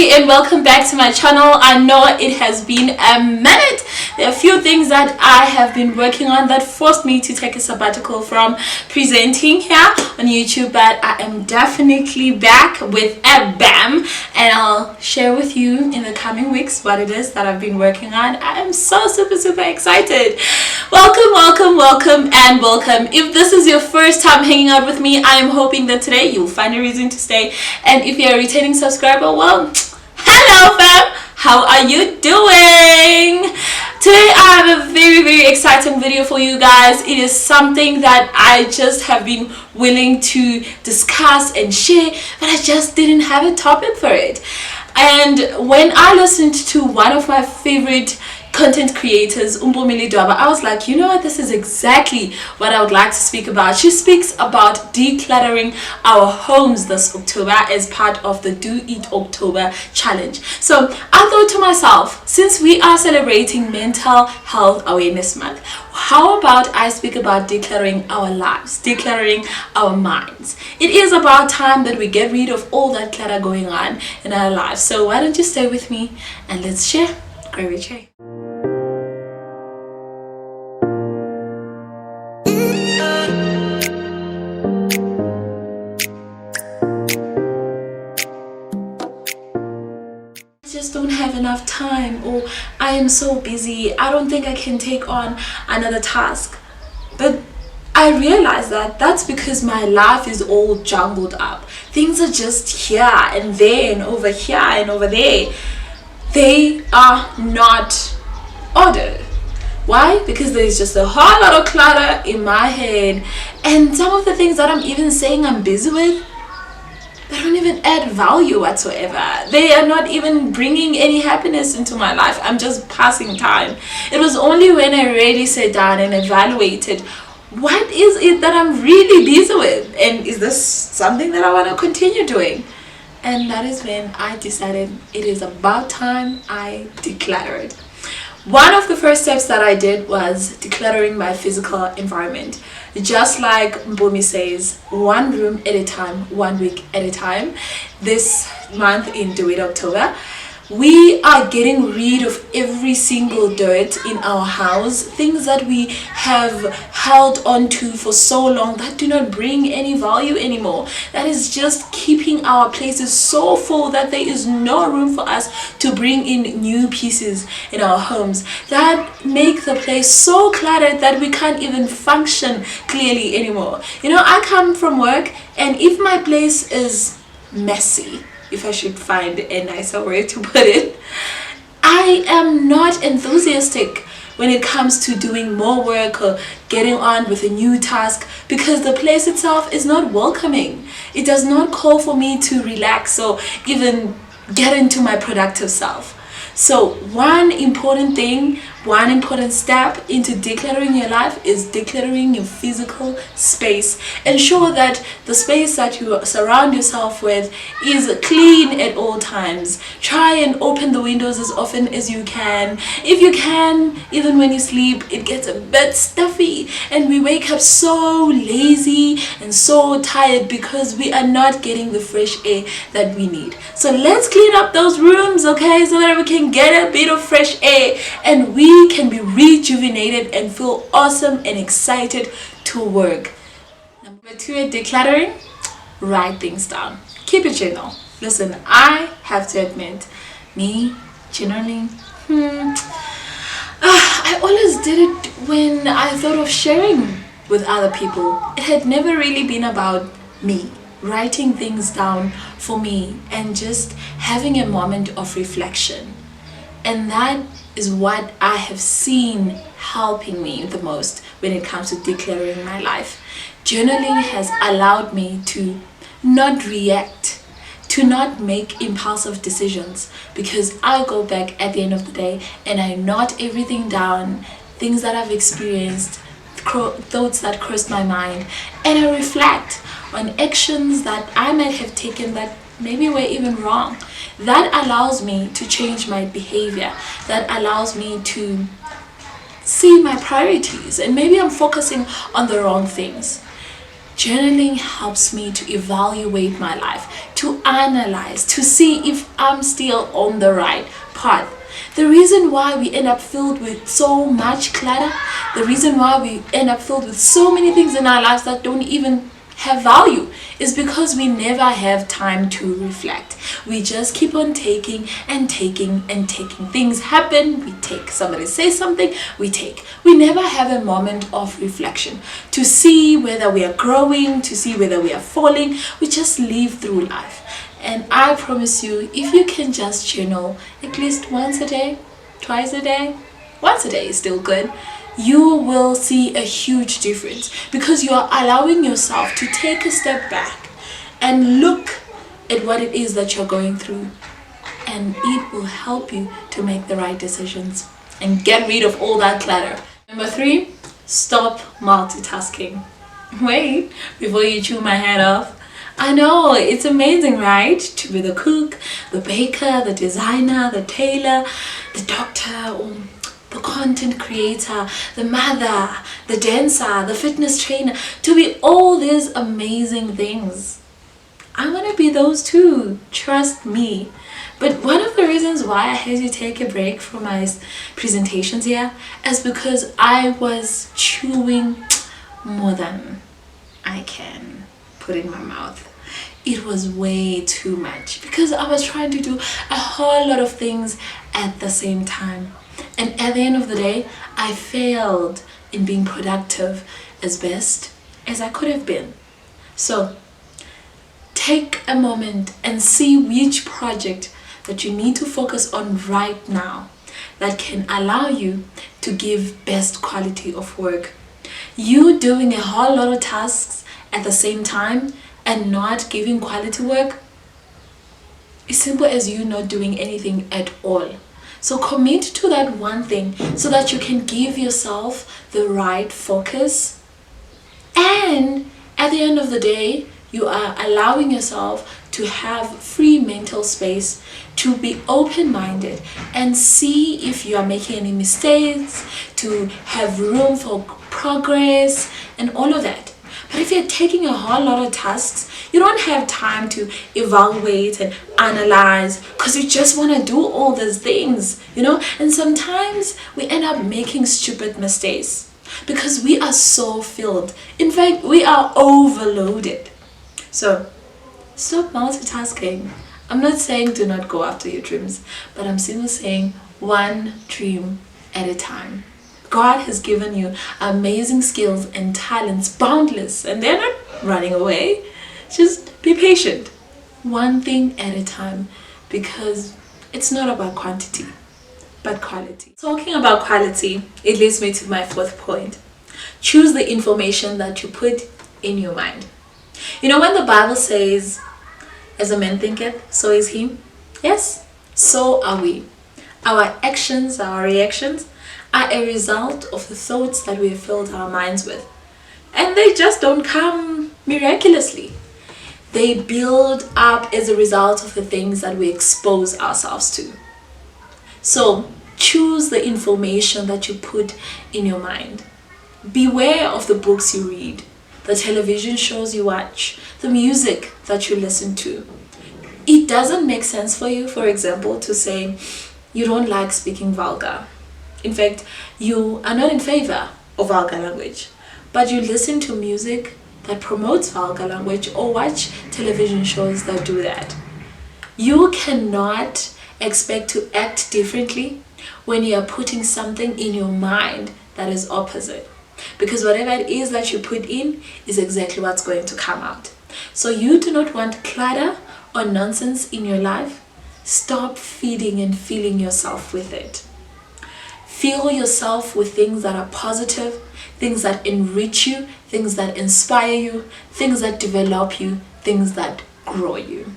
everybody, and welcome back to my channel. I know it has been a minute. There are a few things that I have been working on that forced me to take a sabbatical from presenting here on YouTube, but I am definitely back with a bam, and I'll share with you in the coming weeks what it is that I've been working on. I am so super excited. Welcome and welcome. If this is your first time hanging out with me, I am hoping that today you'll find a reason to stay, and if you're a returning subscriber, well, hello fam, how are you doing? Today I have a very exciting video for you guys. It is something that I just have been willing to discuss and share, but I just didn't have a topic for it. And when I listened to one of my favorite content creators, I was like, you know what, this is exactly what I would like to speak about. She speaks about decluttering our homes this October as part of the Do It October challenge. So I thought to myself, since we are celebrating Mental Health Awareness Month, how about I speak about decluttering our lives, decluttering our minds? It is about time that we get rid of all that clutter going on in our lives. So why don't you stay with me and let's share. Great share. Just don't have enough time, or I am so busy, I don't think I can take on another task. But I realize that that's because my life is all jumbled up. Things are just here and there and over here and over there. They are not ordered. Why? Because there's just a whole lot of clutter in my head, and some of the things that I'm even saying I'm busy with, they don't even add value whatsoever. They are not even bringing any happiness into my life. I'm just passing time. It was only when I really sat down and evaluated, what is it that I'm really busy with? And is this something that I want to continue doing? And that is when I decided it is about time I decluttered. One of the first steps that I did was decluttering my physical environment. Just like Mbomi says, one room at a time, 1 week at a time. This month in Do It October, we are getting rid of every single dirt in our house, things that we have held on to for so long that do not bring any value anymore. That is just keeping our places so full that there is no room for us to bring in new pieces in our homes, that make the place so cluttered that we can't even function clearly anymore. You know, I come from work, and if my place is messy, if I should find a nicer way to put it, I am not enthusiastic when it comes to doing more work or getting on with a new task, because the place itself is not welcoming. It does not call for me to relax or even get into my productive self. So one important step into decluttering your life is decluttering your physical space. Ensure that the space that you surround yourself with is clean at all times. Try and open the windows as often as you can. If you can, even when you sleep, it gets a bit stuffy and we wake up so lazy and so tired because we are not getting the fresh air that we need. So let's clean up those rooms, okay, so that we can get a bit of fresh air and we can be rejuvenated and feel awesome and excited to work. Number 2 at decluttering, write things down. Keep a journal. Listen, I have to admit, me journaling, I always did it when I thought of sharing with other people. It had never really been about me. Writing things down for me and just having a moment of reflection. And that is what I have seen helping me the most when it comes to decluttering my life. Journaling has allowed me to not react, to not make impulsive decisions, because I go back at the end of the day and I note everything down, things that I've experienced, thoughts that crossed my mind, and I reflect on actions that I might have taken that maybe were even wrong. That allows me to change my behavior. That allows me to see my priorities, and maybe I'm focusing on the wrong things. Journaling helps me to evaluate my life, to analyze, to see if I'm still on the right path. The reason why we end up filled with so much clutter, the reason why we end up filled with so many things in our lives that don't even have value, is because we never have time to reflect. We just keep on taking and taking and taking. Things happen, we take. Somebody says something, we take. We never have a moment of reflection to see whether we are growing, to see whether we are falling. We just live through life. And I promise you, if you can just journal at least once a day, twice a day, once a day is still good, you will see a huge difference, because you are allowing yourself to take a step back and look at what it is that you're going through, and it will help you to make the right decisions and get rid of all that clutter. Number 3, stop multitasking. Wait, before you chew my head off, I know, it's amazing, right? To be the cook, the baker, the designer, the tailor, the doctor, or the content creator, the mother, the dancer, the fitness trainer, to be all these amazing things. I want to be those too, trust me. But one of the reasons why I had to take a break from my presentations here is because I was chewing more than I can put in my mouth. It was way too much because I was trying to do a whole lot of things at the same time. And at the end of the day, I failed in being productive as best as I could have been. So take a moment and see which project that you need to focus on right now that can allow you to give best quality of work. You doing a whole lot of tasks at the same time and not giving quality work is simple as you not doing anything at all. So commit to that one thing so that you can give yourself the right focus, and at the end of the day you are allowing yourself to have free mental space to be open-minded and see if you are making any mistakes, to have room for progress and all of that. But if you're taking a whole lot of tasks, you don't have time to evaluate and analyze because you just want to do all these things, and sometimes we end up making stupid mistakes because we are so filled. In fact, we are overloaded. So stop multitasking. I'm not saying do not go after your dreams, but I'm simply saying one dream at a time. God has given you amazing skills and talents, boundless, and they're not running away. Just be patient, one thing at a time, because it's not about quantity, but quality. Talking about quality, it leads me to my 4th point. Choose the information that you put in your mind. When the Bible says, as a man thinketh, so is he. Yes, so are we. Our actions, our reactions are a result of the thoughts that we have filled our minds with. And they just don't come miraculously. They build up as a result of the things that we expose ourselves to. So choose the information that you put in your mind. Beware of the books you read, the television shows you watch, the music that you listen to. It doesn't make sense for you, for example, to say you don't like speaking vulgar. In fact, you are not in favor of vulgar language, but you listen to music that promotes vulgar language or watch television shows that do that. You cannot expect to act differently when you are putting something in your mind that is opposite, because whatever it is that you put in is exactly what's going to come out. So you do not want clutter or nonsense in your life. Stop feeding and filling yourself with it. Fill yourself with things that are positive, things that enrich you, things that inspire you, things that develop you, things that grow you.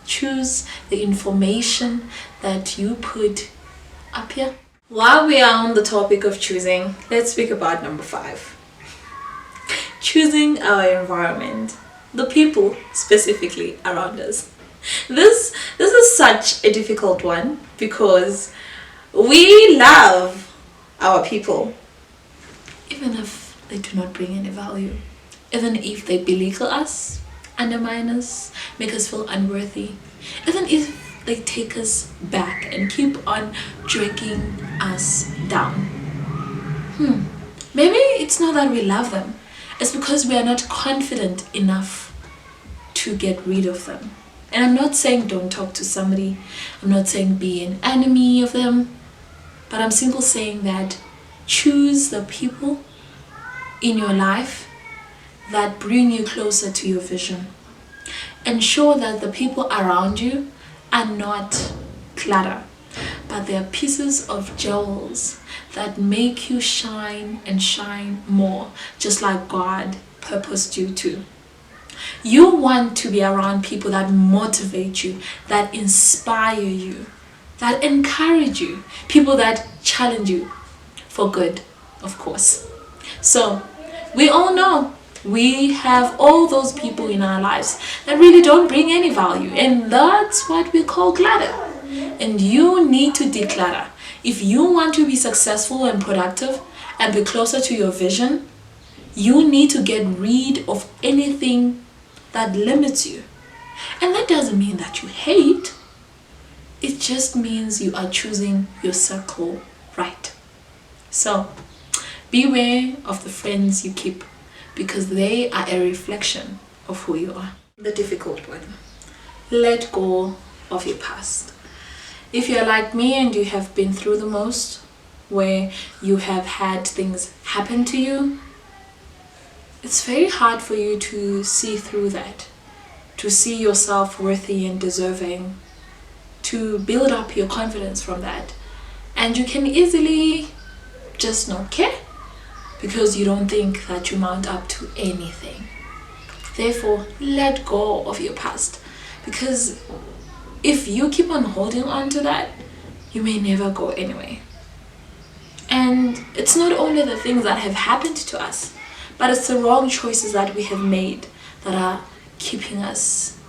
Choose the information that you put up here. While we are on the topic of choosing, let's speak about number 5. Choosing our environment, the people specifically around us. This is such a difficult one because we love our people, even if they do not bring any value. even if they belittle us, undermine us, make us feel unworthy, even if they take us back and keep on dragging us down. Maybe it's not that we love them, it's because we are not confident enough to get rid of them. And I'm not saying don't talk to somebody, I'm not saying be an enemy of them, but I'm simply saying that choose the people in your life that bring you closer to your vision. Ensure that the people around you are not clutter, but they are pieces of jewels that make you shine and shine more, just like God purposed you to. You want to be around people that motivate you, that inspire you, that encourage you, people that challenge you for good, of course. So we all know we have all those people in our lives that really don't bring any value, and that's what we call clutter. And you need to declutter. If you want to be successful and productive and be closer to your vision, you need to get rid of anything that limits you. And that doesn't mean that you hate, it just means you are choosing your circle right. So beware of the friends you keep, because they are a reflection of who you are. The difficult one. Let go of your past. If you're like me and you have been through the most, where you have had things happen to you, it's very hard for you to see through that, to see yourself worthy and deserving, to build up your confidence from that. And you can easily just not care because you don't think that you mount up to anything. Therefore, let go of your past, because if you keep on holding on to that, you may never go anywhere. And it's not only the things that have happened to us, but it's the wrong choices that we have made that are keeping us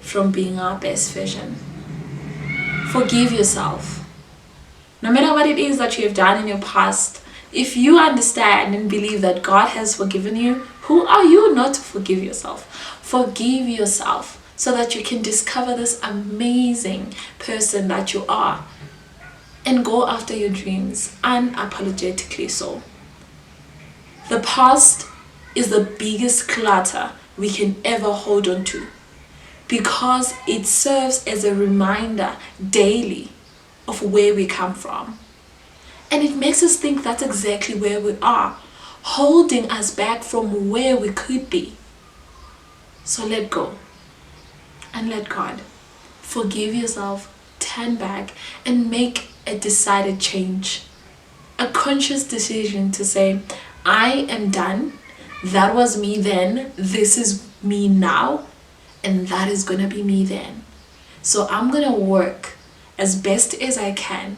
from being our best version. Forgive yourself. No matter what it is that you have done in your past, if you understand and believe that God has forgiven you, who are you not to forgive yourself? Forgive yourself so that you can discover this amazing person that you are and go after your dreams unapologetically so. The past is the biggest clutter we can ever hold on to, because it serves as a reminder daily of where we come from. And it makes us think that's exactly where we are, holding us back from where we could be. So let go and let God. Forgive yourself, turn back, and make a decided change. A conscious decision to say, I am done. That was me then. This is me now. And that is going to be me then. So I'm going to work as best as I can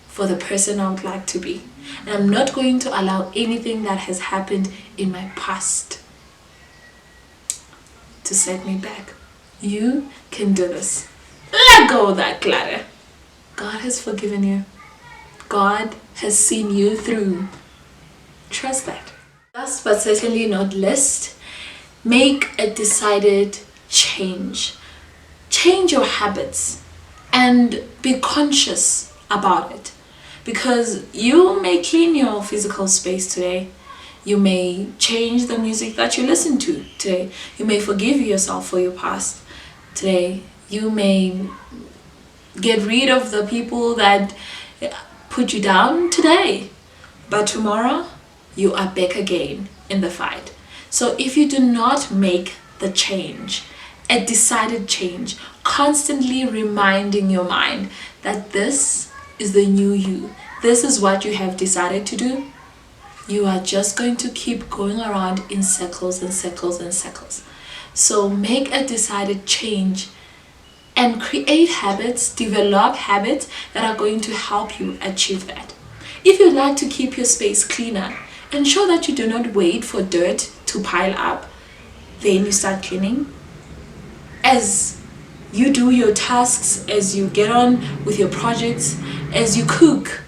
for the person I would like to be. And I'm not going to allow anything that has happened in my past to set me back. You can do this. Let go of that clutter. God has forgiven you. God has seen you through. Trust that. Last but certainly not least, make a decided change. Change your habits and be conscious about it, because you may clean your physical space today. You may change the music that you listen to today. You may forgive yourself for your past today. You may get rid of the people that put you down today. But tomorrow, you are back again in the fight. So if you do not make the change, a decided change, constantly reminding your mind that this is the new you, this is what you have decided to do, you are just going to keep going around in circles and circles and circles. So make a decided change and create habits, develop habits that are going to help you achieve that. If you'd like to keep your space cleaner, ensure that you do not wait for dirt to pile up, then you start cleaning. As you do your tasks, as you get on with your projects, as you cook,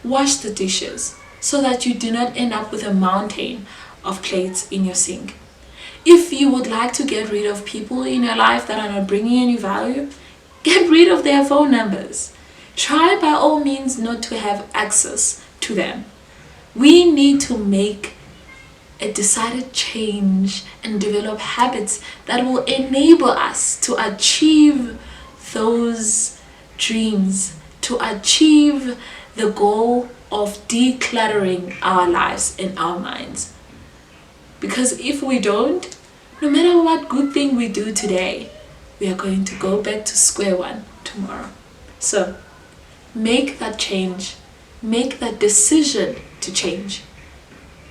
wash the dishes so that you do not end up with a mountain of plates in your sink. If you would like to get rid of people in your life that are not bringing any value, get rid of their phone numbers. Try by all means not to have access to them. We need to make a decided change and develop habits that will enable us to achieve those dreams, to achieve the goal of decluttering our lives and our minds. Because if we don't, no matter what good thing we do today, we are going to go back to square one tomorrow. So make that change, make that decision to change,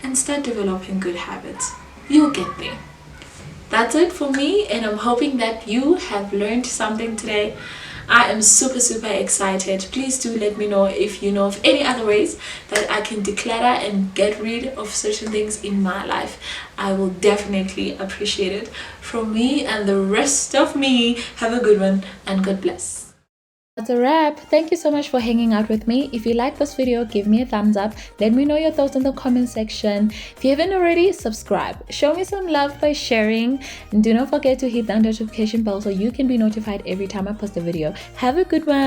and start developing good habits. You'll get there. That's it for me, and I'm hoping that you have learned something today. I am super excited. Please do let me know if you know of any other ways that I can declutter and get rid of certain things in my life. I will definitely appreciate it. From me and the rest of me, have a good one and God bless. That's a wrap. Thank you so much for hanging out with me. If you like this video, give me a thumbs up. Let me know your thoughts in the comment section. If you haven't already, subscribe. Show me some love by sharing. And do not forget to hit the notification bell so you can be notified every time I post a video. Have a good one.